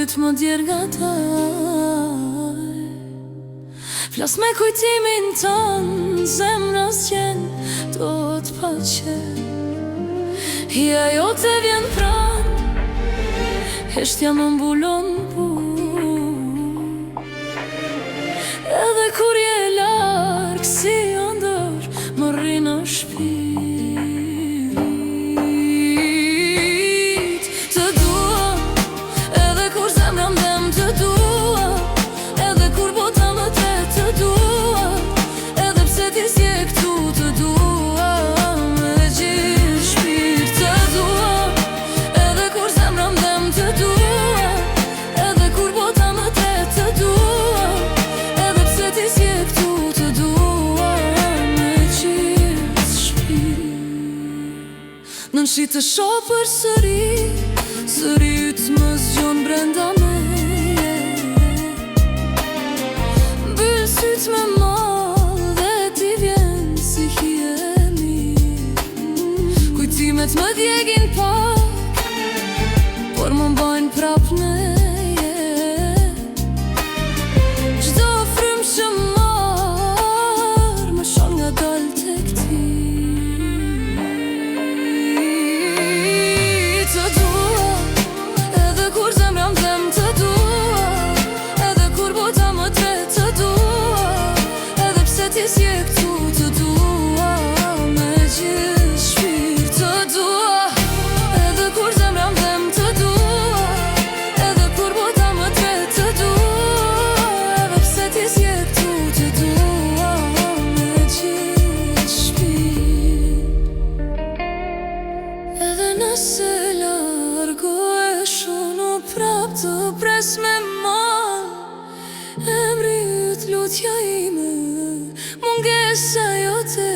sytë më djerë nga taj. Flas me kujtimin tonë, zemrës qenë do t'pa qenë. Hija jo të vjen pranë, heshtja më mbulon punë. Edhe kur je larkë si ëndër, më rri në shpirt. Të dua, edhe kur zemra mdem të dua, edhe kur bota më te të dua, edhe pse ti s'je këtu të dua me gjithë shpirt. Të dua, edhe kur zemra mdem të dua, edhe kur bota më te të dua, edhe pse ti s'je këtu të dua me gjithë shpirt. Nën shi të shoh për sëri, sëri ytë më zgjon brenda meje. Mbyll sytë me malë dhe ti vjen si hije mirë. Kujtimet më djegin pak, por më mbajnë prap neje. Çdo frymë që marr, më shon nga dal tek ti. Të dua, edhe kur zemra mdem të dua, edhe kur bota më te të dua, edhe pse ti s'je këtu të dua me gjithë shpirt. Të dua, edhe kur zemra mdem të dua, edhe kur bota më te të dua, edhe pse ti s'je këtu të dua me gjithë shpirt. Edhe nëse largohesh unë prap të pres me mal, emri yt lutja ime, mungesa jote